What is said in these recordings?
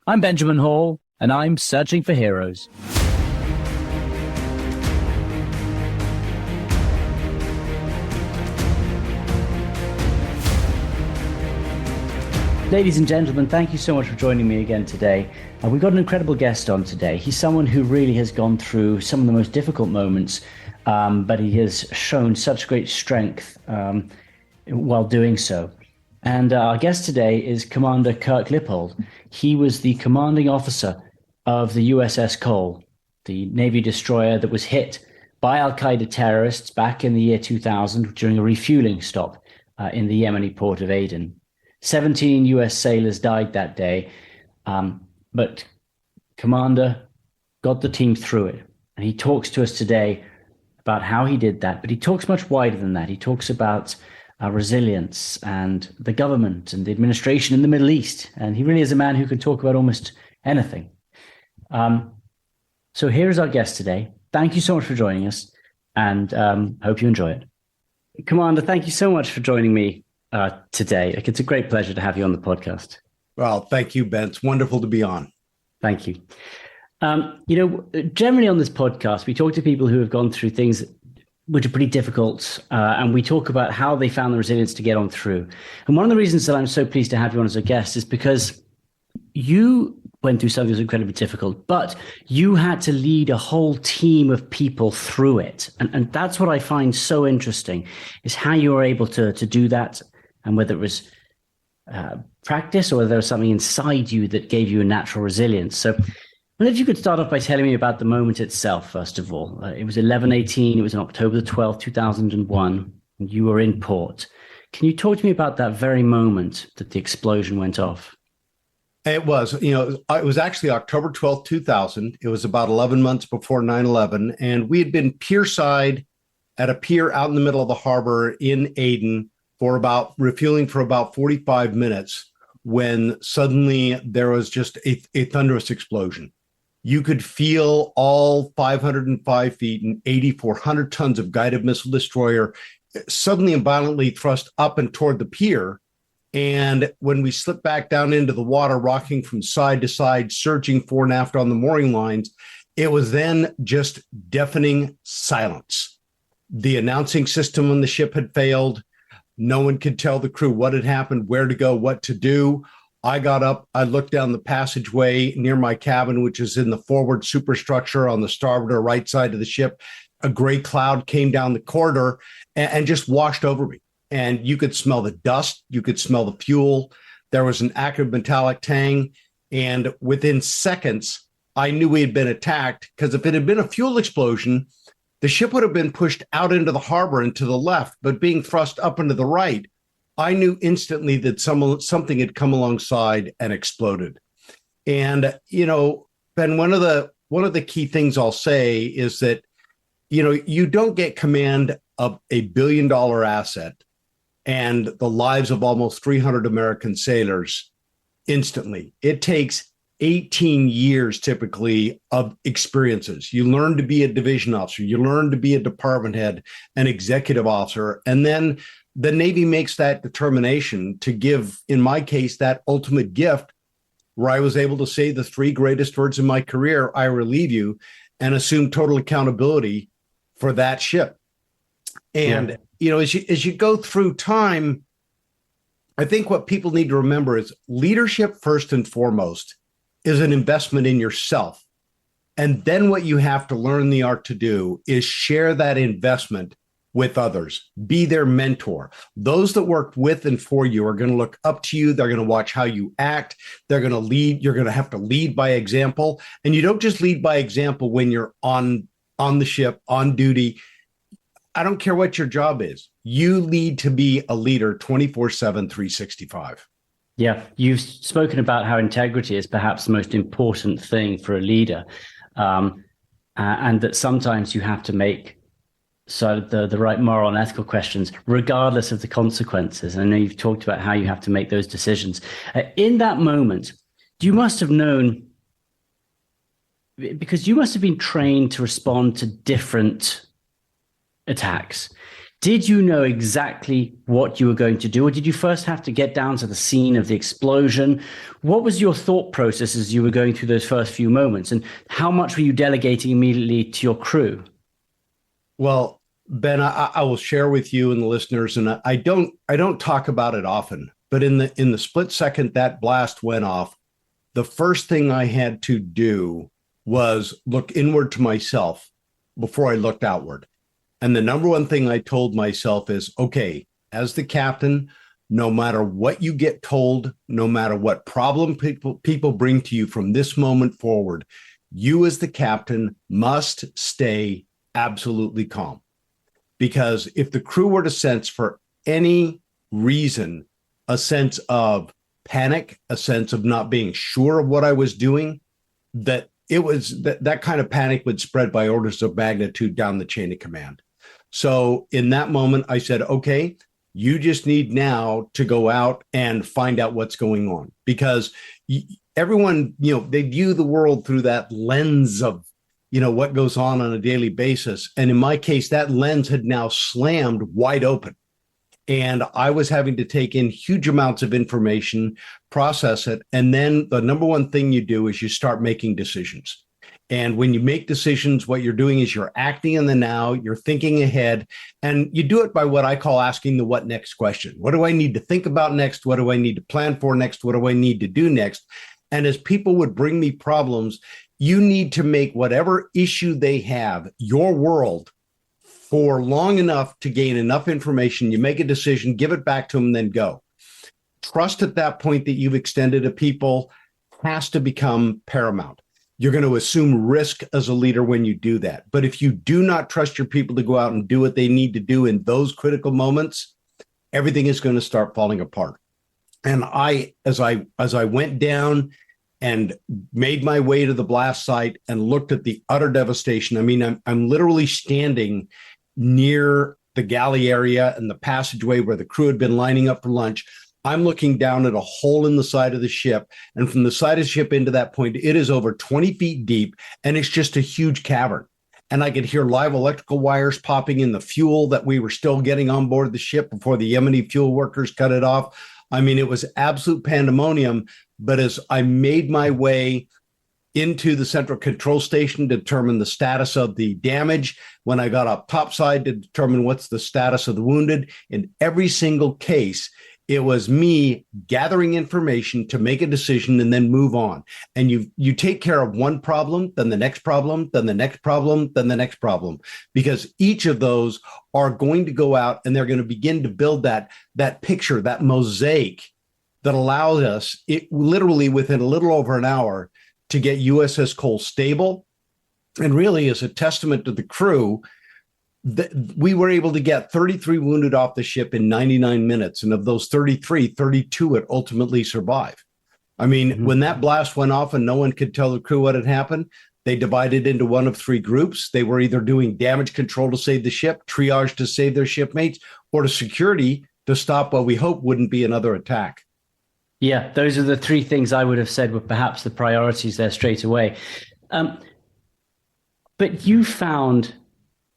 I'm Benjamin Hall, and I'm searching for heroes. Ladies and gentlemen, thank you so much for joining me again today. We've got an incredible guest on today. He's someone who really has gone through some of the most difficult moments, but he has shown such great strength while doing so. And our guest today is Commander Kirk Lippold. He was the commanding officer of the USS Cole, the Navy destroyer that was hit by Al-Qaeda terrorists back in the year 2000 during a refueling stop in the Yemeni port of Aden. 17 US sailors died that day, but Commander got the team through it. And he talks to us today about how he did that, but he talks much wider than that. He talks about resilience and the government and the administration in the Middle East. And he really is a man who can talk about almost anything. So here is our guest today. Thank you so much for joining us, and hope you enjoy it. Commander, thank you so much for joining me today. It's a great pleasure to have you on the podcast. Well, thank you, Ben. It's wonderful to be on. Thank you. Generally on this podcast, we talk to people who have gone through things which are pretty difficult, and we talk about how they found the resilience to get on through. And one of the reasons that I'm so pleased to have you on as a guest is because you went through something that was incredibly difficult, but you had to lead a whole team of people through it. And that's what I find so interesting, is how you were able to do that, and whether it was practice or whether there was something inside you that gave you a natural resilience. So I wonder if you could start off by telling me about the moment itself, first of all. It was 11/18. It was on October the 12th, 2001. And you were in port. Can you talk to me about that very moment that the explosion went off? It was, it was actually October 12th, 2000. It was about 11 months before 9/11. And we had been pierside at a pier out in the middle of the harbor in Aden refueling for about 45 minutes when suddenly there was just a thunderous explosion. You could feel all 505 feet and 8,400 tons of guided missile destroyer suddenly and violently thrust up and toward the pier. And when we slipped back down into the water, rocking from side to side, surging fore and aft on the mooring lines, it was then just deafening silence. The announcing system on the ship had failed. No one could tell the crew what had happened, where to go, what to do. I got up, I looked down the passageway near my cabin, which is in the forward superstructure on the starboard or right side of the ship. A gray cloud came down the corridor and just washed over me. And you could smell the dust, you could smell the fuel. There was an acrid metallic tang. And within seconds, I knew we had been attacked, because if it had been a fuel explosion, the ship would have been pushed out into the harbor and to the left, but being thrust up and to the right, I knew instantly that something had come alongside and exploded. And, Ben, one of the key things I'll say is that, you don't get command of $1 billion asset and the lives of almost 300 American sailors instantly. It takes 18 years typically of experiences. You learn to be a division officer, you learn to be a department head, an executive officer, and then the Navy makes that determination to give, in my case, that ultimate gift where I was able to say the three greatest words in my career: I relieve you, and assume total accountability for that ship. And, as you go through time, I think what people need to remember is leadership, first and foremost, is an investment in yourself. And then what you have to learn the art to do is share that investment with others. Be their mentor. Those that work with and for you are going to look up to you. They're going to watch how you act. They're going to lead. You're going to have to lead by example. And you don't just lead by example when you're on the ship, on duty. I don't care what your job is. You need to be a leader 24/7, 365. Yeah, you've spoken about how integrity is perhaps the most important thing for a leader, and that sometimes you have to make the right moral and ethical questions, regardless of the consequences. I know you've talked about how you have to make those decisions. In that moment, you must have known, because you must have been trained to respond to different attacks. Did you know exactly what you were going to do, or did you first have to get down to the scene of the explosion? What was your thought process as you were going through those first few moments, and how much were you delegating immediately to your crew? Well, Ben, I will share with you and the listeners, and I don't talk about it often, but in the split second that blast went off, the first thing I had to do was look inward to myself before I looked outward. And the number one thing I told myself is, okay, as the captain, no matter what you get told, no matter what problem people bring to you from this moment forward, you as the captain must stay absolutely calm. Because if the crew were to sense for any reason a sense of panic, a sense of not being sure of what I was doing, that kind of panic would spread by orders of magnitude down the chain of command. So in that moment, I said, okay, you just need now to go out and find out what's going on, because everyone, they view the world through that lens of, what goes on a daily basis. And in my case, that lens had now slammed wide open. And I was having to take in huge amounts of information, process it. And then the number one thing you do is you start making decisions. And when you make decisions, what you're doing is you're acting in the now, you're thinking ahead, and you do it by what I call asking the what next question. What do I need to think about next? What do I need to plan for next? What do I need to do next? And as people would bring me problems, you need to make whatever issue they have your world for long enough to gain enough information. You make a decision, give it back to them, then go. Trust at that point that you've extended to people has to become paramount. You're going to assume risk as a leader when you do that. But if you do not trust your people to go out and do what they need to do in those critical moments, everything is going to start falling apart. And as I went down and made my way to the blast site and looked at the utter devastation, I mean, I'm literally standing near the galley area and the passageway where the crew had been lining up for lunch. I'm looking down at a hole in the side of the ship. And from the side of the ship into that point, it is over 20 feet deep. And it's just a huge cavern. And I could hear live electrical wires popping in the fuel that we were still getting on board the ship before the Yemeni fuel workers cut it off. I mean, it was absolute pandemonium. But as I made my way into the central control station to determine the status of the damage, when I got up topside to determine what's the status of the wounded, in every single case, it was me gathering information to make a decision and then move on. And you take care of one problem, then the next problem, then the next problem, then the next problem, because each of those are going to go out and they're going to begin to build that picture, that mosaic that allows us, it literally within a little over an hour, to get USS Cole stable. And really, as a testament to the crew, we were able to get 33 wounded off the ship in 99 minutes. And of those 33, 32 would ultimately survive. I mean, when that blast went off and no one could tell the crew what had happened, they divided into one of three groups. They were either doing damage control to save the ship, triage to save their shipmates, or to security to stop what we hope wouldn't be another attack. Yeah, those are the three things I would have said were perhaps the priorities there straight away. But you found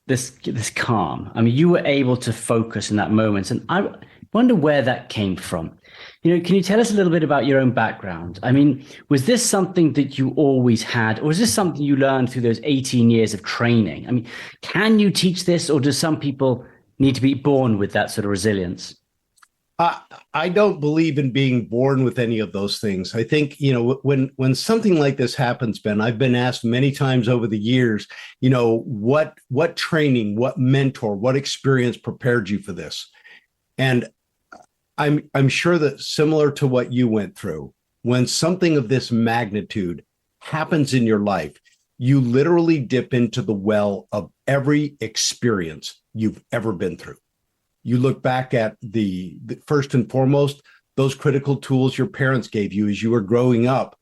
this calm. I mean, you were able to focus in that moment. And I wonder where that came from. Can you tell us a little bit about your own background? I mean, was this something that you always had, or is this something you learned through those 18 years of training? I mean, can you teach this, or do some people need to be born with that sort of resilience? I don't believe in being born with any of those things. I think, when something like this happens, Ben, I've been asked many times over the years, what training, what mentor, what experience prepared you for this? And I'm sure that similar to what you went through, when something of this magnitude happens in your life, you literally dip into the well of every experience you've ever been through. You look back at the first and foremost, those critical tools your parents gave you as you were growing up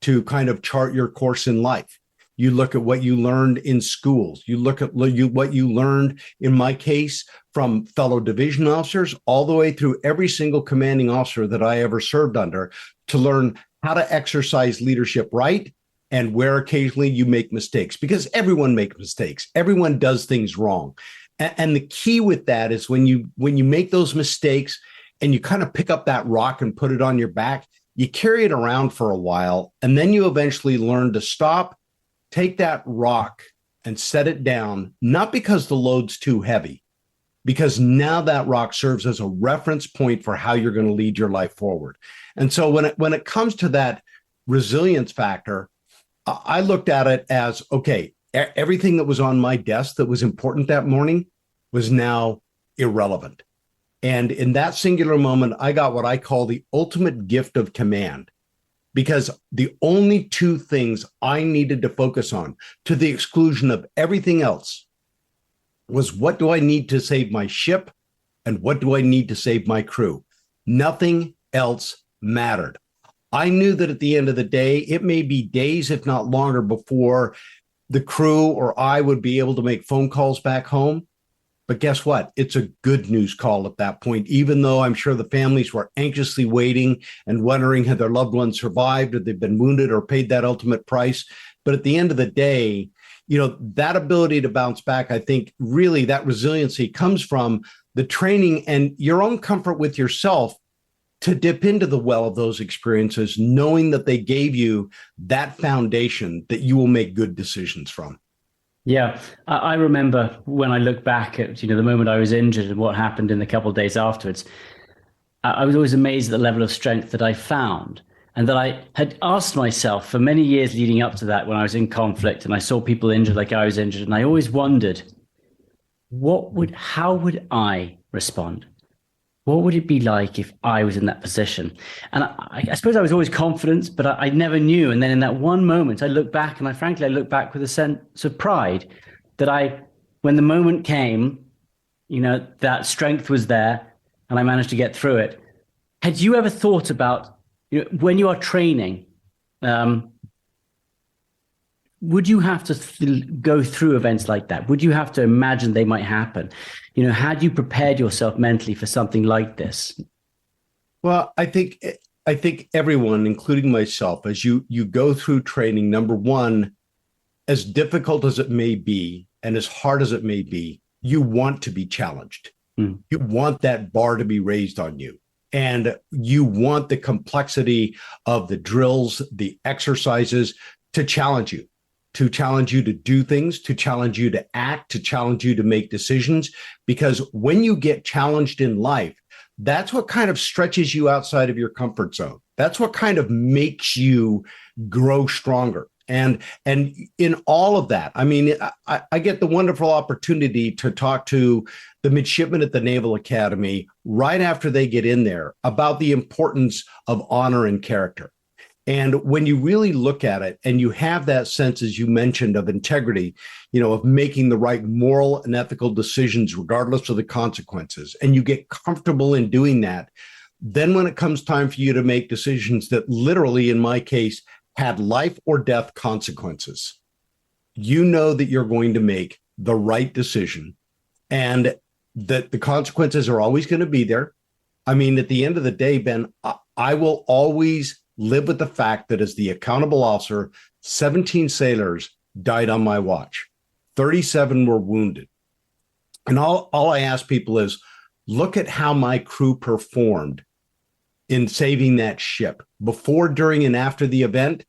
to kind of chart your course in life. You look at what you learned in schools. You look at what you learned, in my case, from fellow division officers, all the way through every single commanding officer that I ever served under, to learn how to exercise leadership right, and where occasionally you make mistakes, because everyone makes mistakes. Everyone does things wrong. And the key with that is when you make those mistakes and you kind of pick up that rock and put it on your back, you carry it around for a while, and then you eventually learn to stop, take that rock and set it down, not because the load's too heavy, because now that rock serves as a reference point for how you're going to lead your life forward. And so when it comes to that resilience factor, I looked at it as, okay, everything that was on my desk that was important that morning was now irrelevant. And in that singular moment, I got what I call the ultimate gift of command, because the only two things I needed to focus on, to the exclusion of everything else, was what do I need to save my ship and what do I need to save my crew? Nothing else mattered. I knew that at the end of the day, it may be days, if not longer, before the crew or I would be able to make phone calls back home. But guess what? It's a good news call at that point, even though I'm sure the families were anxiously waiting and wondering had their loved ones survived, or they've been wounded or paid that ultimate price. But at the end of the day, that ability to bounce back, I think really that resiliency comes from the training and your own comfort with yourself to dip into the well of those experiences, knowing that they gave you that foundation that you will make good decisions from. Yeah, I remember when I look back at, the moment I was injured and what happened in the couple of days afterwards, I was always amazed at the level of strength that I found, and that I had asked myself for many years leading up to that when I was in conflict and I saw people injured like I was injured. And I always wondered, how would I respond? What would it be like if I was in that position? And I suppose I was always confident, but I never knew. And then in that one moment, I look back, and I look back with a sense of pride that when the moment came, that strength was there and I managed to get through it. Had you ever thought about, when you are training, would you have to go through events like that? Would you have to imagine they might happen? Had you prepared yourself mentally for something like this? Well, I think everyone, including myself, as you go through training, number one, as difficult as it may be and as hard as it may be, you want to be challenged. You want that bar to be raised on you. And you want the complexity of the drills, the exercises to challenge you to do things, to challenge you to act, to challenge you to make decisions. Because when you get challenged in life, that's what kind of stretches you outside of your comfort zone. That's what kind of makes you grow stronger. And in all of that, I mean, I get the wonderful opportunity to talk to the midshipmen at the Naval Academy right after they get in there about the importance of honor and character. And when you really look at it and you have that sense, as you mentioned, of integrity, of making the right moral and ethical decisions, regardless of the consequences, and you get comfortable in doing that, then when it comes time for you to make decisions that literally, in my case, had life or death consequences, you know that you're going to make the right decision and that the consequences are always going to be there. I mean, at the end of the day, Ben, I will always live with the fact that as the accountable officer, 17 sailors died on my watch. 37 were wounded. And all I ask people is, look at how my crew performed in saving that ship before, during, and after the event.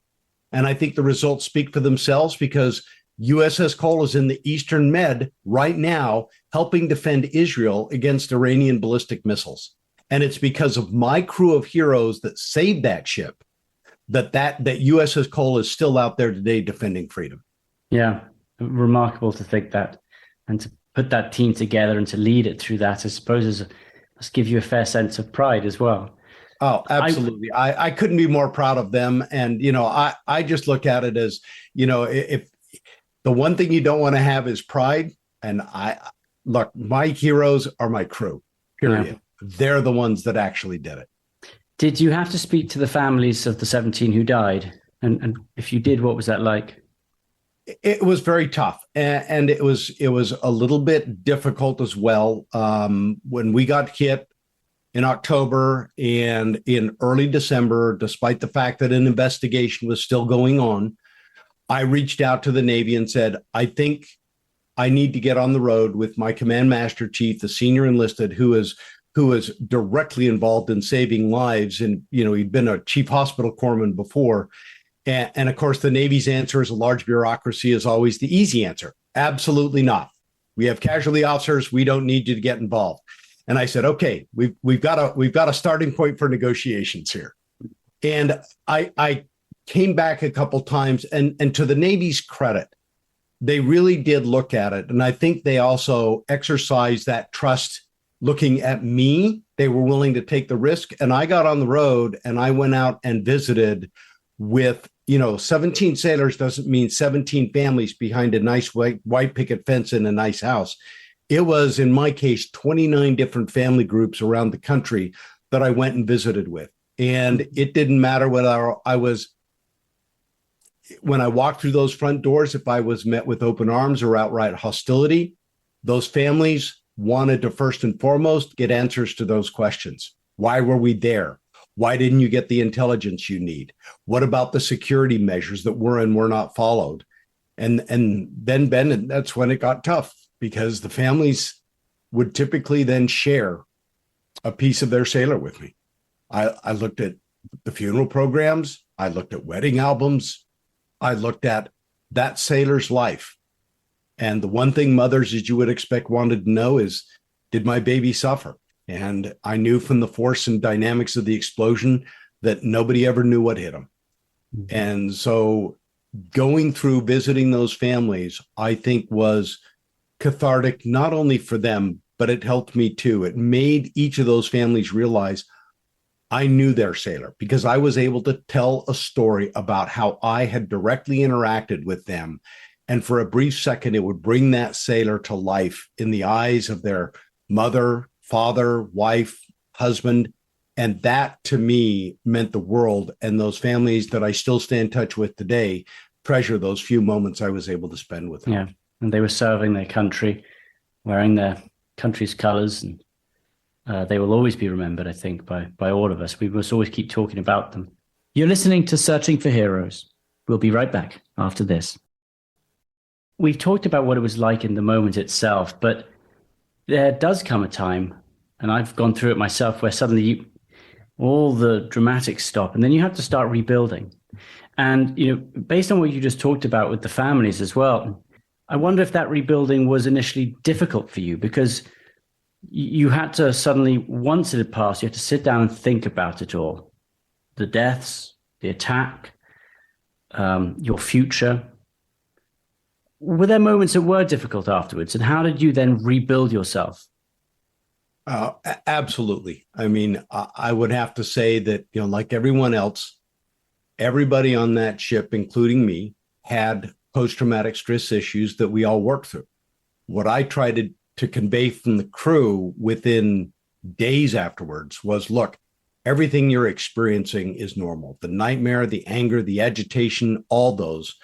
And I think the results speak for themselves, because USS Cole is in the Eastern Med right now, helping defend Israel against Iranian ballistic missiles. And it's because of my crew of heroes that saved that ship that USS Cole is still out there today defending freedom. Yeah, remarkable to think that, and to put that team together and to lead it through that, I suppose, must give you a fair sense of pride as well. Oh, absolutely. I couldn't be more proud of them. And, I just look at it as, if the one thing you don't want to have is pride. And look, my heroes are my crew, period. Yeah. They're the ones that actually did it. Did you have to speak to the families of the 17 who died? And if you did, what was that like? It was very tough. And it was a little bit difficult as well. When we got hit in October and in early December, despite the fact that an investigation was still going on, I reached out to the Navy and said, I think I need to get on the road with my command master chief, the senior enlisted, who is directly involved in saving lives. And, he'd been a chief hospital corpsman before. And of course, the Navy's answer as a large bureaucracy is always the easy answer. Absolutely not. We have casualty officers. We don't need you to get involved. And I said, okay, we've got a starting point for negotiations here. And I came back a couple times, and to the Navy's credit, they really did look at it. And I think they also exercised that trust looking at me. They were willing to take the risk. And I got on the road and I went out and visited with, 17 sailors doesn't mean 17 families behind a nice white picket fence in a nice house. It was, in my case, 29 different family groups around the country that I went and visited with. And it didn't matter whether when I walked through those front doors, if I was met with open arms or outright hostility, those families wanted to first and foremost get answers to those questions. Why were we there? Why didn't you get the intelligence you need? What about the security measures that were and were not followed? And then, Ben, that's when it got tough, because the families would typically then share a piece of their sailor with me. I looked at the funeral programs. I looked at wedding albums. I looked at that sailor's life. And the one thing mothers, as you would expect, wanted to know is, did my baby suffer? And I knew from the force and dynamics of the explosion that nobody ever knew what hit him. Mm-hmm. And so going through visiting those families, I think, was cathartic, not only for them, but it helped me too. It made each of those families realize I knew their sailor, because I was able to tell a story about how I had directly interacted with them. And for a brief second, it would bring that sailor to life in the eyes of their mother, father, wife, husband. And that, to me, meant the world. And those families that I still stay in touch with today treasure those few moments I was able to spend with them. Yeah. And they were serving their country, wearing their country's colors. And they will always be remembered, I think, by all of us. We must always keep talking about them. You're listening to Searching for Heroes. We'll be right back after this. We've talked about what it was like in the moment itself, but there does come a time, and I've gone through it myself, where suddenly all the dramatics stop, and then you have to start rebuilding. And, based on what you just talked about with the families as well, I wonder if that rebuilding was initially difficult for you, because you had to suddenly, once it had passed, you had to sit down and think about it all. The deaths, the attack, your future. Were there moments that were difficult afterwards? And how did you then rebuild yourself? Absolutely. I mean, I would have to say that, like everyone else, everybody on that ship, including me, had post-traumatic stress issues that we all worked through. What I tried to convey from the crew within days afterwards was, look, everything you're experiencing is normal. The nightmare, the anger, the agitation, all those.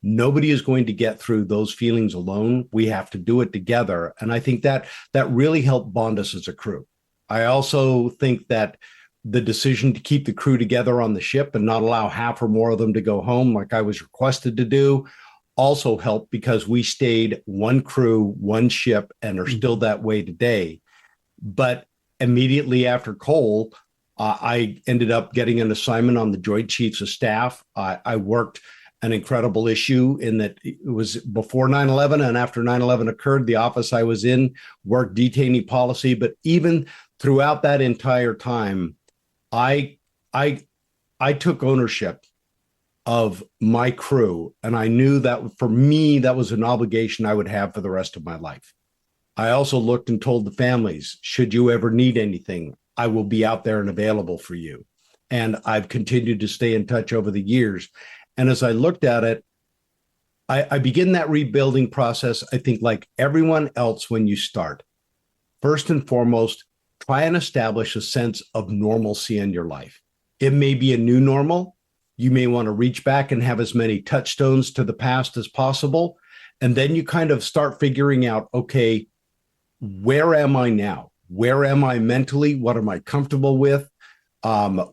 Nobody is going to get through those feelings alone. We have to do it together. And I think that really helped bond us as a crew. I also think that the decision to keep the crew together on the ship and not allow half or more of them to go home, like I was requested to do, also helped, because we stayed one crew, one ship, and are still that way today. But immediately after Cole, I ended up getting an assignment on the Joint Chiefs of Staff. I worked an incredible issue in that it was before 9/11 and after 9/11 occurred. The office I was in worked detainee policy, but even throughout that entire time, I took ownership of my crew, and I knew that for me, that was an obligation I would have for the rest of my life. I also looked and told the families, should you ever need anything, I will be out there and available for you. And I've continued to stay in touch over the years. And as I looked at it, I begin that rebuilding process, I think, like everyone else when you start. First and foremost, try and establish a sense of normalcy in your life. It may be a new normal. You may want to reach back and have as many touchstones to the past as possible. And then you kind of start figuring out, okay, where am I now? Where am I mentally? What am I comfortable with? When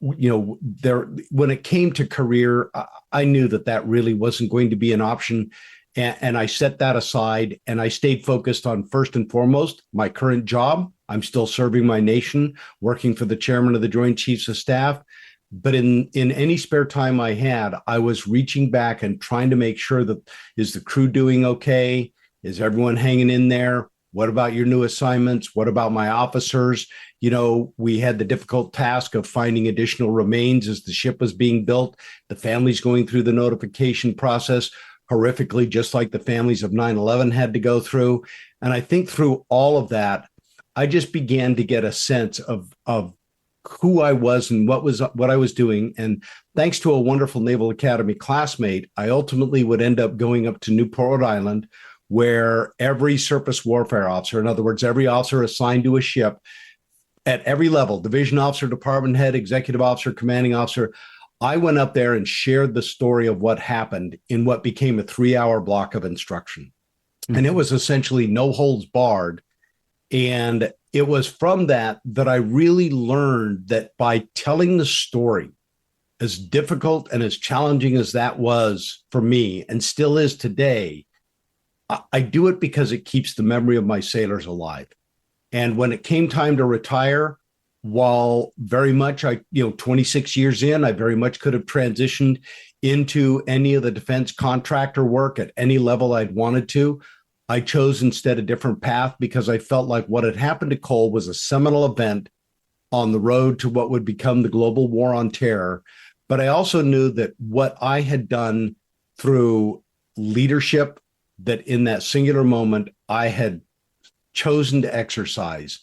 it came to career, I knew that really wasn't going to be an option. And I set that aside and I stayed focused on, first and foremost, my current job. I'm still serving my nation, working for the chairman of the Joint Chiefs of Staff. But in any spare time I had, I was reaching back and trying to make sure that, is the crew doing okay? Is everyone hanging in there? What about your new assignments? What about my officers? We had the difficult task of finding additional remains as the ship was being built. The families going through the notification process horrifically, just like the families of 9/11 had to go through. And I think through all of that, I just began to get a sense of who I was and what I was doing. And thanks to a wonderful Naval Academy classmate, I ultimately would end up going up to Newport, Rhode Island, where every surface warfare officer, in other words, every officer assigned to a ship at every level, division officer, department head, executive officer, commanding officer, I went up there and shared the story of what happened in what became a 3-hour block of instruction. Mm-hmm. And it was essentially no holds barred. And it was from that I really learned that by telling the story, as difficult and as challenging as that was for me and still is today, I do it because it keeps the memory of my sailors alive. And when it came time to retire, while very much 26 years in, I very much could have transitioned into any of the defense contractor work at any level I'd wanted to, I chose instead a different path because I felt like what had happened to Cole was a seminal event on the road to what would become the global war on terror. But I also knew that what I had done through leadership, that in that singular moment I had chosen to exercise,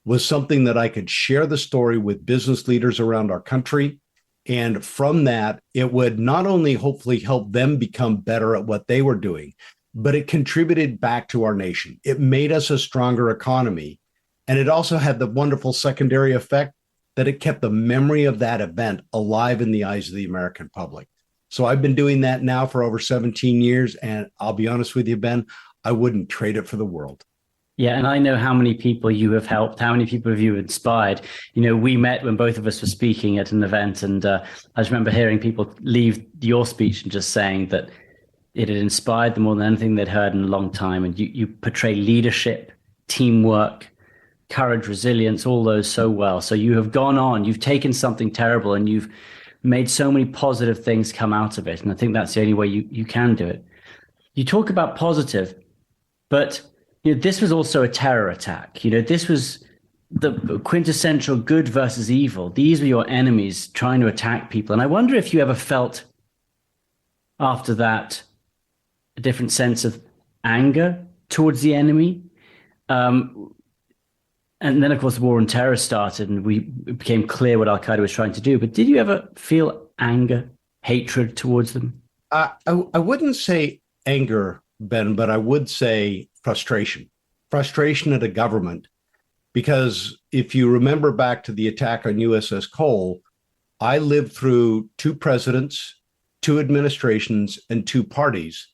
was something that I could share the story with business leaders around our country. And from that, it would not only hopefully help them become better at what they were doing, but it contributed back to our nation. It made us a stronger economy. And it also had the wonderful secondary effect that it kept the memory of that event alive in the eyes of the American public. So I've been doing that now for over 17 years. And I'll be honest with you, Ben, I wouldn't trade it for the world. Yeah, and I know how many people you have helped, how many people have you inspired. We met when both of us were speaking at an event, and I just remember hearing people leave your speech and just saying that it had inspired them more than anything they'd heard in a long time. And you portray leadership, teamwork, courage, resilience, all those so well. So you have gone on, you've taken something terrible and you've made so many positive things come out of it. And I think that's the only way you can do it. You talk about positive, but this was also a terror attack. This was the quintessential good versus evil. These were your enemies trying to attack people. And I wonder if you ever felt after that a different sense of anger towards the enemy. And then, of course, the war on terror started and it became clear what Al-Qaeda was trying to do. But did you ever feel anger, hatred towards them? I wouldn't say anger, Ben, but I would say frustration at a government. Because if you remember back to the attack on USS Cole, I lived through 2 presidents, 2 administrations, and 2 parties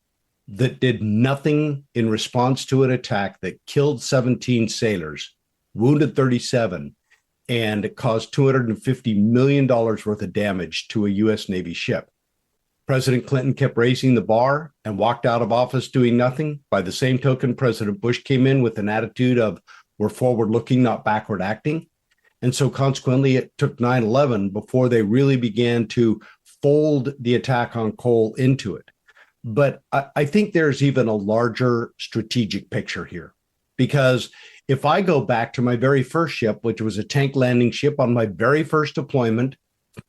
that did nothing in response to an attack that killed 17 sailors, wounded 37, and caused $250 million worth of damage to a U.S. Navy ship. President Clinton kept raising the bar and walked out of office doing nothing. By the same token, President Bush came in with an attitude of we're forward-looking, not backward acting. And so consequently, it took 9/11 before they really began to fold the attack on Cole into it. But I think there's even a larger strategic picture here, because if I go back to my very first ship, which was a tank landing ship on my very first deployment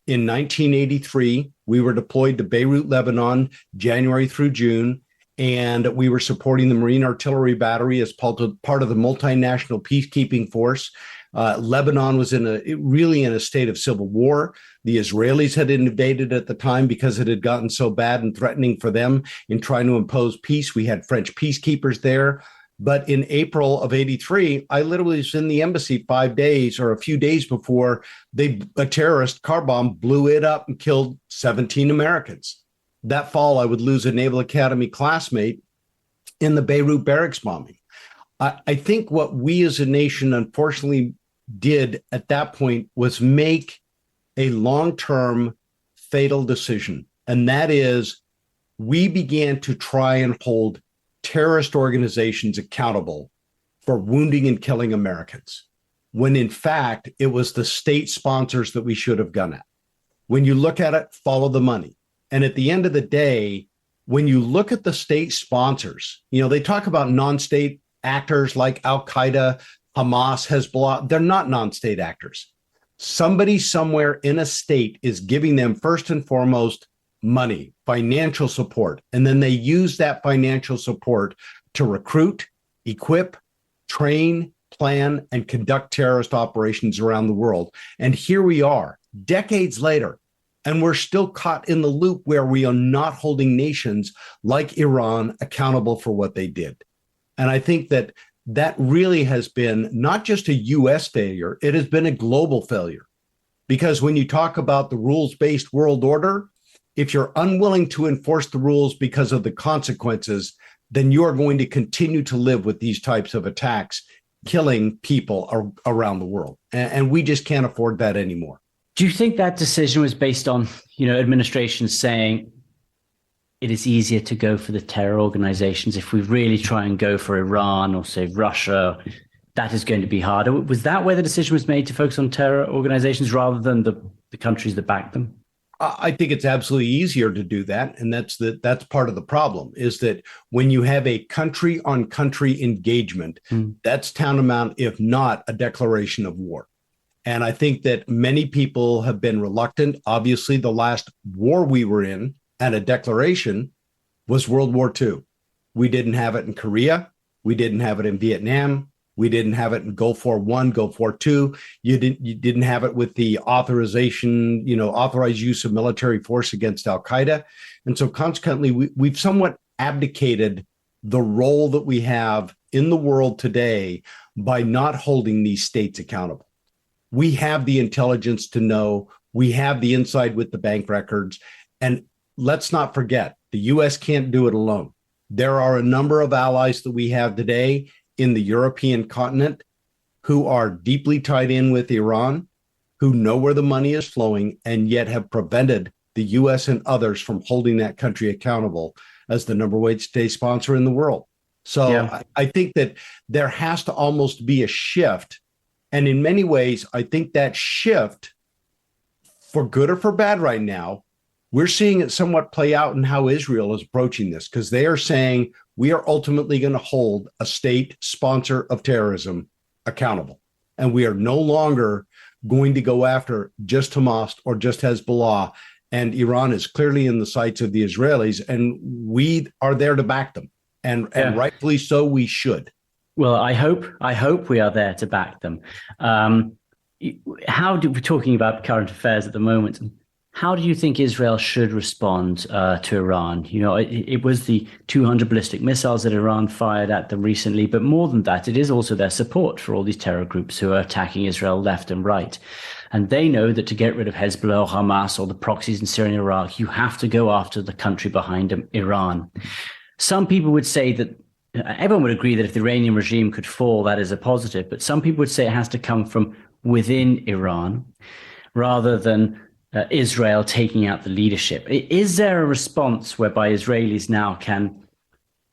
in 1983, we were deployed to Beirut, Lebanon, January through June, and we were supporting the Marine Artillery Battery as part of the multinational peacekeeping force. Lebanon was really in a state of civil war. The Israelis had invaded at the time because it had gotten so bad and threatening for them in trying to impose peace. We had French peacekeepers there. But in April of 83, I literally was in the embassy 5 days or a few days before a terrorist car bomb blew it up and killed 17 Americans. That fall, I would lose a Naval Academy classmate in the Beirut barracks bombing. I think what we as a nation unfortunately did at that point was make a long-term fatal decision. And that is, we began to try and hold terrorist organizations accountable for wounding and killing Americans, when in fact, it was the state sponsors that we should have gone at. When you look at it, follow the money. And at the end of the day, when you look at the state sponsors, they talk about non-state actors like Al-Qaeda, Hamas, Hezbollah. They're not non-state actors. Somebody somewhere in a state is giving them first and foremost money, financial support, and then they use that financial support to recruit, equip, train, plan, and conduct terrorist operations around the world. And here we are, decades later, and we're still caught in the loop where we are not holding nations like Iran accountable for what they did. And I think that really has been not just a U.S. failure, it has been a global failure. Because when you talk about the rules-based world order, if you're unwilling to enforce the rules because of the consequences, then you are going to continue to live with these types of attacks, killing people around the world. And we just can't afford that anymore. Do you think that decision was based on, administrations saying it is easier to go for the terror organizations? If we really try and go for Iran or say Russia, that is going to be harder. Was that where the decision was made to focus on terror organizations rather than the countries that back them? I think it's absolutely easier to do that. And that's part of the problem, is that when you have a country on country engagement, that's tantamount, if not a declaration of war. And I think that many people have been reluctant. Obviously, the last war we were in and a declaration was World War II. We didn't have it in Korea. We didn't have it in Vietnam. We didn't have it in Gulf War I, Gulf War II. You didn't have it with the authorized use of military force against Al-Qaeda. And so consequently, we've somewhat abdicated the role that we have in the world today by not holding these states accountable. We have the intelligence to know, we have the inside with the bank records. And let's not forget, the U.S. can't do it alone. There are a number of allies that we have today in the European continent who are deeply tied in with Iran, who know where the money is flowing, and yet have prevented the U.S. and others from holding that country accountable as the number one state sponsor in the world. So yeah. I think that there has to almost be a shift. And in many ways, I think that shift, for good or for bad right now, we're seeing it somewhat play out in how Israel is approaching this, because they are saying we are ultimately going to hold a state sponsor of terrorism accountable. And we are no longer going to go after just Hamas or just Hezbollah. And Iran is clearly in the sights of the Israelis, and we are there to back them. And rightfully so, we should. Well, I hope we are there to back them. We're talking about current affairs at the moment. How do you think Israel should respond to Iran? It was the 200 ballistic missiles that Iran fired at them recently, but more than that, it is also their support for all these terror groups who are attacking Israel left and right. And they know that to get rid of Hezbollah or Hamas or the proxies in Syria and Iraq, you have to go after the country behind them, Iran. Some people would say that everyone would agree that if the Iranian regime could fall, that is a positive. But some people would say it has to come from within Iran rather than Israel taking out the leadership. Is there a response whereby Israelis now can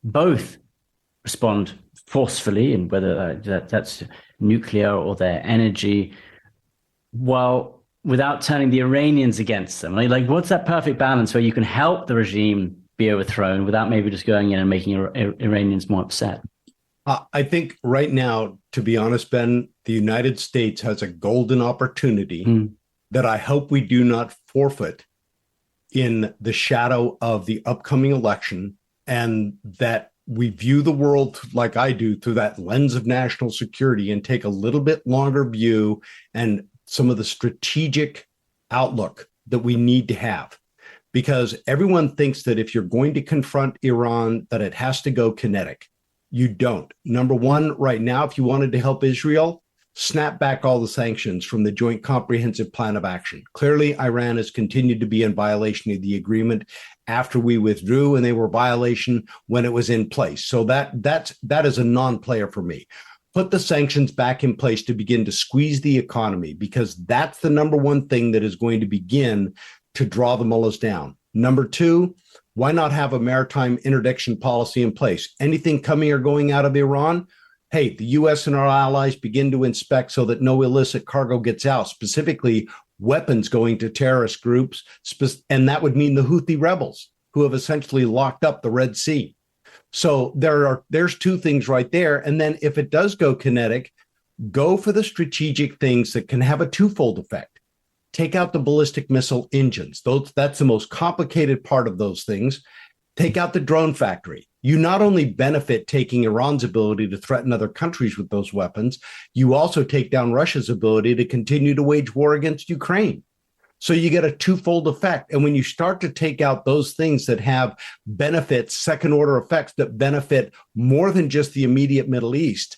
both respond forcefully, and whether that's nuclear or their energy, while without turning the Iranians against them? Like, what's that perfect balance where you can help the regime be overthrown without maybe just going in and making Iranians more upset? I think right now, to be honest, Ben, the United States has a golden opportunity that I hope we do not forfeit in the shadow of the upcoming election, and that we view the world like I do through that lens of national security and take a little bit longer view and some of the strategic outlook that we need to have. Because everyone thinks that if you're going to confront Iran, that it has to go kinetic. You don't. Number one, right now, if you wanted to help Israel, snap back all the sanctions from the Joint Comprehensive Plan of Action. Clearly, Iran has continued to be in violation of the agreement after we withdrew, and they were violation when it was in place. So that is a non-player for me. Put the sanctions back in place to begin to squeeze the economy, because that's the number one thing that is going to begin to draw the mullahs down. Number two, Why not have a maritime interdiction policy in place? Anything coming or going out of Iran, hey, the U.S. and our allies begin to inspect so that no illicit cargo gets out, specifically weapons going to terrorist groups. And that would mean the Houthi rebels who have essentially locked up the Red Sea. So there's two things right there. And then if it does go kinetic, go for the strategic things that can have a twofold effect. Take out the ballistic missile engines. That's the most complicated part of those things. Take out the drone factory. You not only benefit taking Iran's ability to threaten other countries with those weapons, you also take down Russia's ability to continue to wage war against Ukraine. So you get a twofold effect. And when you start to take out those things that have benefits, second order effects that benefit more than just the immediate Middle East,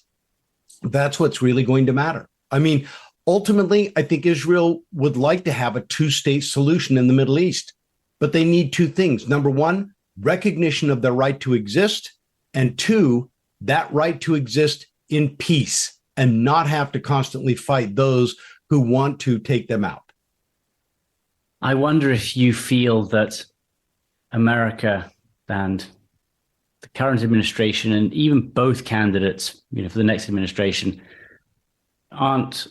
that's what's really going to matter. I mean, ultimately, I think Israel would like to have a two-state solution in the Middle East, but they need two things. Number one, recognition of their right to exist, and two, that right to exist in peace and not have to constantly fight those who want to take them out. I wonder if you feel that America and the current administration, and even both candidates, for the next administration, aren't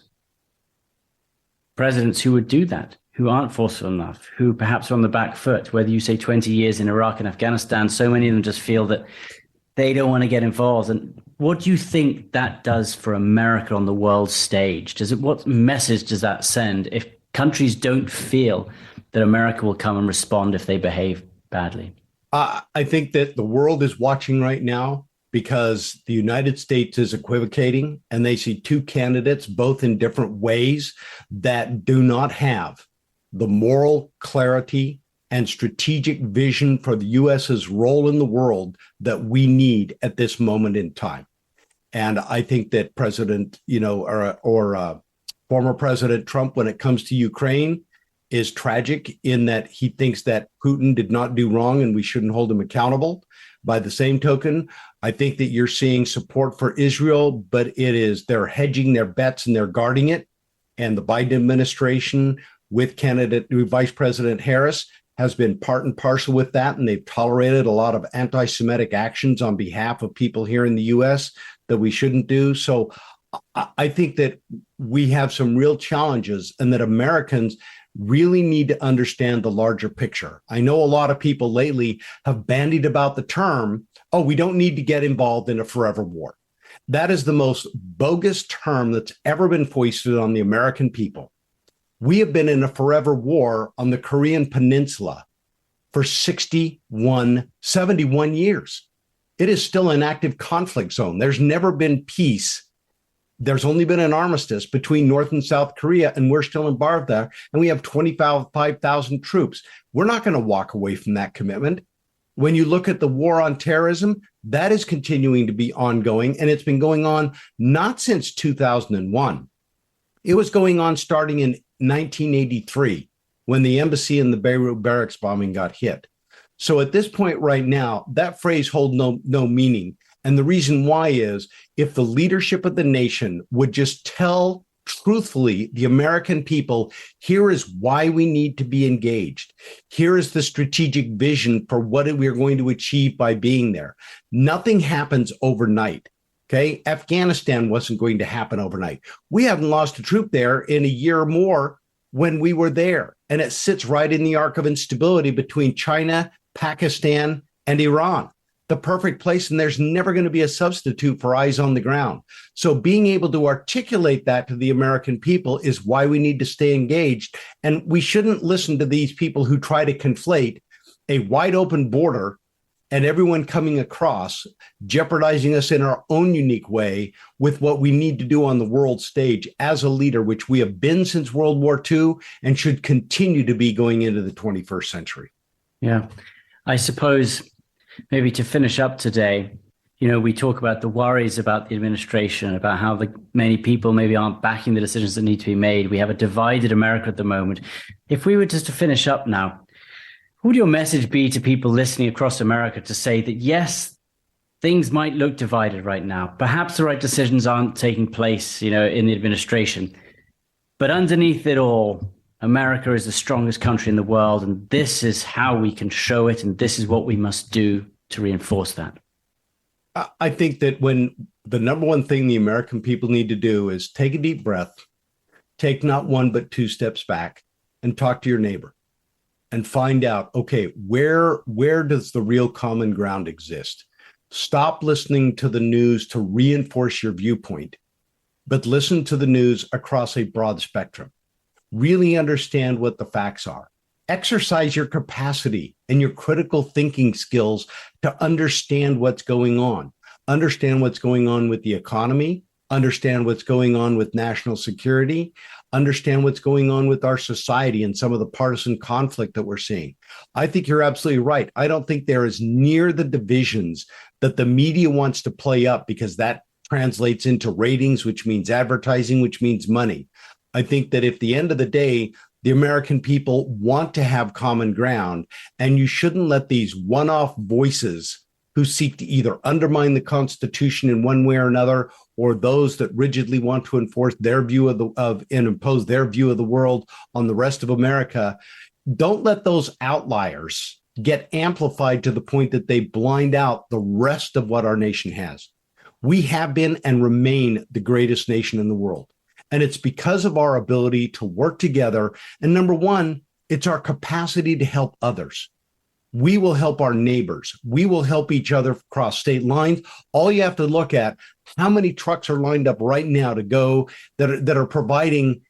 presidents who would do that, who aren't forceful enough, who perhaps are on the back foot. Whether you say 20 years in Iraq and Afghanistan, so many of them just feel that they don't want to get involved. And what do you think that does for America on the world stage? What message does that send if countries don't feel that America will come and respond if they behave badly? I think that the world is watching right now because the United States is equivocating and they see two candidates, both in different ways, that do not have the moral clarity and strategic vision for the U.S.'s role in the world that we need at this moment in time. And I think that former President Trump, when it comes to Ukraine, is tragic in that he thinks that Putin did not do wrong and we shouldn't hold him accountable. By the same token, I think that you're seeing support for Israel, but they're hedging their bets and they're guarding it. And the Biden administration with Vice President Harris has been part and parcel with that. And they've tolerated a lot of anti-Semitic actions on behalf of people here in the U.S. that we shouldn't do. So I think that we have some real challenges and that Americans really need to understand the larger picture. I know a lot of people lately have bandied about the term, we don't need to get involved in a forever war. That is the most bogus term that's ever been foisted on the American people. We have been in a forever war on the Korean Peninsula for 71 years. It is still an active conflict zone. There's never been peace. There's only been an armistice between North and South Korea, and we're still embarked there. And we have 25,000 troops. We're not going to walk away from that commitment. When you look at the war on terrorism, that is continuing to be ongoing, and it's been going on not since 2001. It was going on starting in 1983 when the embassy and the Beirut barracks bombing got hit. So at this point right now, that phrase holds no meaning. And the reason why is if the leadership of the nation would just tell truthfully the American people, here is why we need to be engaged. Here is the strategic vision for what we are going to achieve by being there. Nothing happens overnight. Okay. Afghanistan wasn't going to happen overnight. We haven't lost a troop there in a year or more when we were there. And it sits right in the arc of instability between China, Pakistan, and Iran. The perfect place, and there's never going to be a substitute for eyes on the ground. So being able to articulate that to the American people is why we need to stay engaged. And we shouldn't listen to these people who try to conflate a wide open border and everyone coming across, jeopardizing us in our own unique way with what we need to do on the world stage as a leader, which we have been since World War II and should continue to be going into the 21st century. Yeah, I suppose maybe to finish up today, we talk about the worries about the administration, about how many people maybe aren't backing the decisions that need to be made. We have a divided America at the moment. If we were just to finish up now, what would your message be to people listening across America to say that, yes, things might look divided right now. Perhaps the right decisions aren't taking place, in the administration. But underneath it all, America is the strongest country in the world, and this is how we can show it, and this is what we must do to reinforce that? I think that when the number one thing the American people need to do is take a deep breath, take not one, but two steps back and talk to your neighbor and find out, okay, where does the real common ground exist? Stop listening to the news to reinforce your viewpoint, but listen to the news across a broad spectrum. Really understand what the facts are. Exercise your capacity and your critical thinking skills to understand what's going on. Understand what's going on with the economy, understand what's going on with national security, understand what's going on with our society and some of the partisan conflict that we're seeing. I think you're absolutely right. I don't think there is near the divisions that the media wants to play up, because that translates into ratings, which means advertising, which means money. I think that at the end of the day, the American people want to have common ground, and you shouldn't let these one-off voices who seek to either undermine the Constitution in one way or another, or those that rigidly want to enforce their view and impose their view of the world on the rest of America. Don't let those outliers get amplified to the point that they blind out the rest of what our nation has. We have been and remain the greatest nation in the world. And it's because of our ability to work together. And number one, it's our capacity to help others. We will help our neighbors. We will help each other across state lines. All you have to look at, how many trucks are lined up right now to go that are providing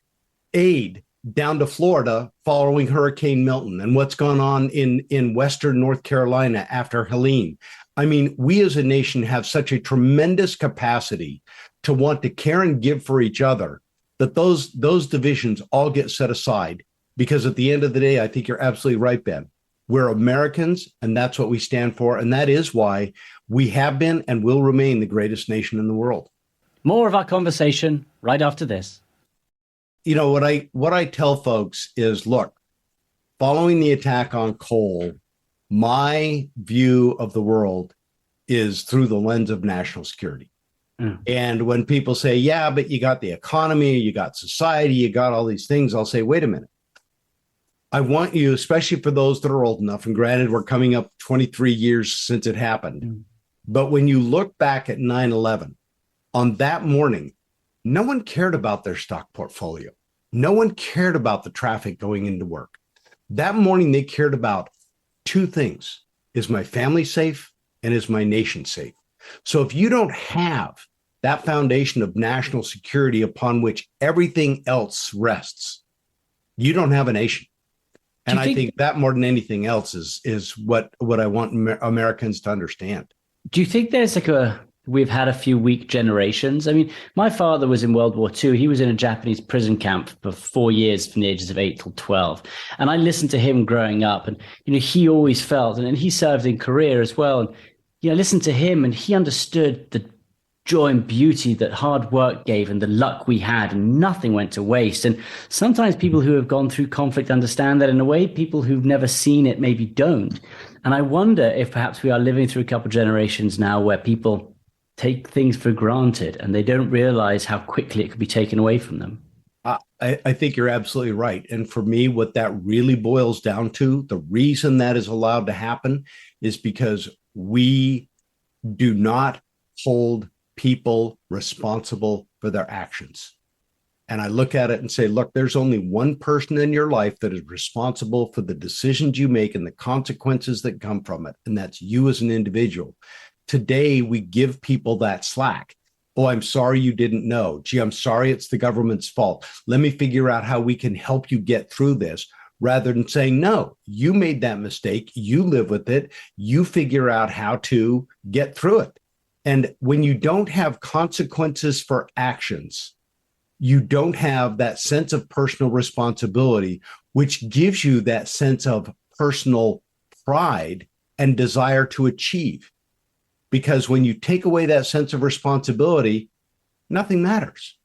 aid down to Florida following Hurricane Milton, and what's gone on in Western North Carolina after Helene. I mean, we as a nation have such a tremendous capacity to want to care and give for each other, that those divisions all get set aside, because at the end of the day, I think you're absolutely right, Ben. We're Americans, and that's what we stand for. And that is why we have been and will remain the greatest nation in the world. More of our conversation right after this. You know, what I tell folks is, look, following the attack on Cole, my view of the world is through the lens of national security. And when people say, yeah, but you got the economy, you got society, you got all these things, I'll say, wait a minute. I want you, especially for those that are old enough, and granted, we're coming up 23 years since it happened. But when you look back at 9/11, on that morning, no one cared about their stock portfolio. No one cared about the traffic going into work. That morning, they cared about two things. Is my family safe? And is my nation safe? So if you don't have that foundation of national security upon which everything else rests, you don't have a nation. And I think that more than anything else is what I want Americans to understand. Do you think there's we've had a few weak generations? I mean, my father was in World War II. He was in a Japanese prison camp for 4 years from the ages of 8 till 12. And I listened to him growing up, and, he always felt, and he served in Korea as well. And, I listened to him, and he understood the joy and beauty that hard work gave and the luck we had, and nothing went to waste. And sometimes people who have gone through conflict understand that in a way people who've never seen it maybe don't. And I wonder if perhaps we are living through a couple of generations now where people take things for granted and they don't realize how quickly it could be taken away from them. I think you're absolutely right. And for me, what that really boils down to, the reason that is allowed to happen is because we do not hold people responsible for their actions. And I look at it and say, look, there's only one person in your life that is responsible for the decisions you make and the consequences that come from it. And that's you as an individual. Today, we give people that slack. Oh, I'm sorry you didn't know. Gee, I'm sorry it's the government's fault. Let me figure out how we can help you get through this, rather than saying, no, you made that mistake. You live with it. You figure out how to get through it. And when you don't have consequences for actions, you don't have that sense of personal responsibility, which gives you that sense of personal pride and desire to achieve. Because when you take away that sense of responsibility, nothing matters.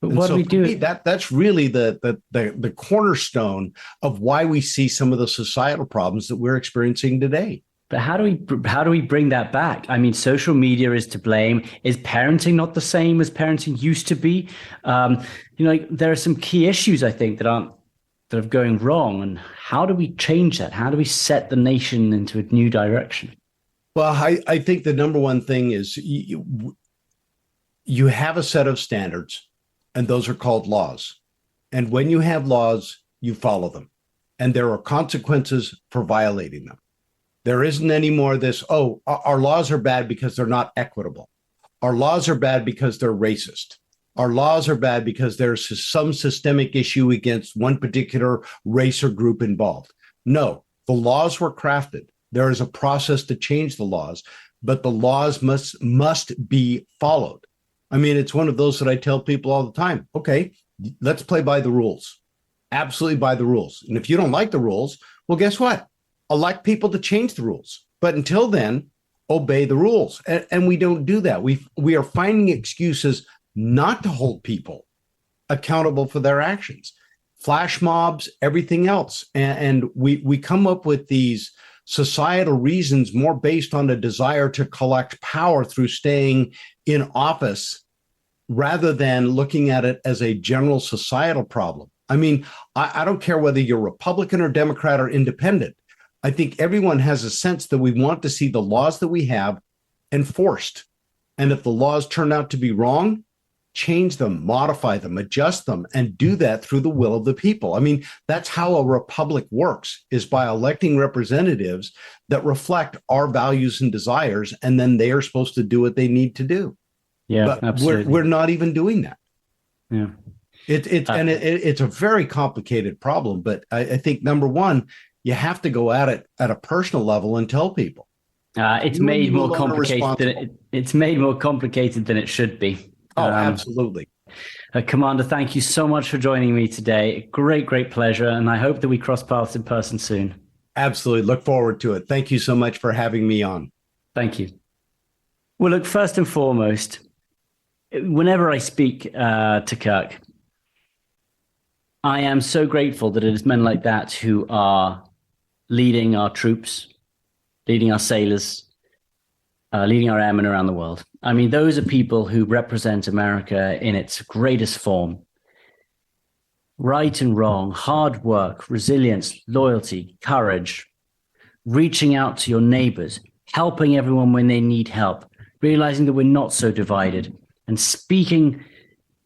But what do we do? That's really the cornerstone of why we see some of the societal problems that we're experiencing today. But how do we bring that back? I mean, social media is to blame. Is parenting not the same as parenting used to be? There are some key issues, I think, that aren't that are going wrong, and how do we change that? How do we set the nation into a new direction? Well, I think the number one thing is you have a set of standards, and those are called laws. And when you have laws, you follow them. And there are consequences for violating them. There isn't any more this, oh, our laws are bad because they're not equitable. Our laws are bad because they're racist. Our laws are bad because there's some systemic issue against one particular race or group involved. No, the laws were crafted. There is a process to change the laws, but the laws must be followed. I mean, it's one of those that I tell people all the time. Okay, let's play by the rules. Absolutely by the rules. And if you don't like the rules, well, guess what? Elect people to change the rules. But until then, obey the rules. And we don't do that. We are finding excuses not to hold people accountable for their actions. Flash mobs, everything else. And we come up with these societal reasons more based on a desire to collect power through staying in office rather than looking at it as a general societal problem. I mean, I don't care whether you're Republican or Democrat or independent. I think everyone has a sense that we want to see the laws that we have enforced. And if the laws turn out to be wrong, change them, modify them, adjust them, and do that through the will of the people. I mean, that's how a republic works, is by electing representatives that reflect our values and desires, and then they are supposed to do what they need to do. Yeah, but absolutely. We're not even doing that. Yeah. It's a very complicated problem, but I think number one, you have to go at it at a personal level and tell people. It's made more complicated. It's made more complicated than it should be. Oh, absolutely. Commander, thank you so much for joining me today. Great pleasure, and I hope that we cross paths in person soon. Absolutely. Look forward to it. Thank you so much for having me on. Thank you. Well, look, first and foremost, whenever I speak to Kirk, I am so grateful that it is men like that who are leading our troops, leading our sailors, leading our airmen around the world. I mean, those are people who represent America in its greatest form. Right and wrong, hard work, resilience, loyalty, courage, reaching out to your neighbors, helping everyone when they need help, realizing that we're not so divided, and speaking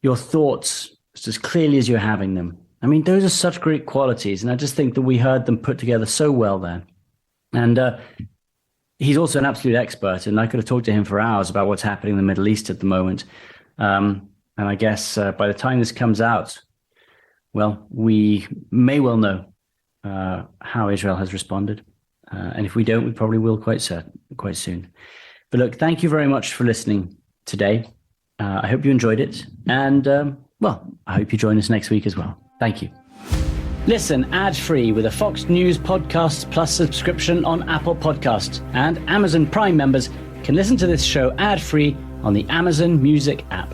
your thoughts as clearly as you're having them. I mean, those are such great qualities, and I just think that we heard them put together so well there. And he's also an absolute expert, and I could have talked to him for hours about what's happening in the Middle East at the moment. And I guess by the time this comes out, well, we may well know how Israel has responded. And if we don't, we probably will quite soon. But look, thank you very much for listening today. I hope you enjoyed it. And, I hope you join us next week as well. Thank you. Listen ad-free with a Fox News Podcasts Plus subscription on Apple Podcasts. And Amazon Prime members can listen to this show ad-free on the Amazon Music app.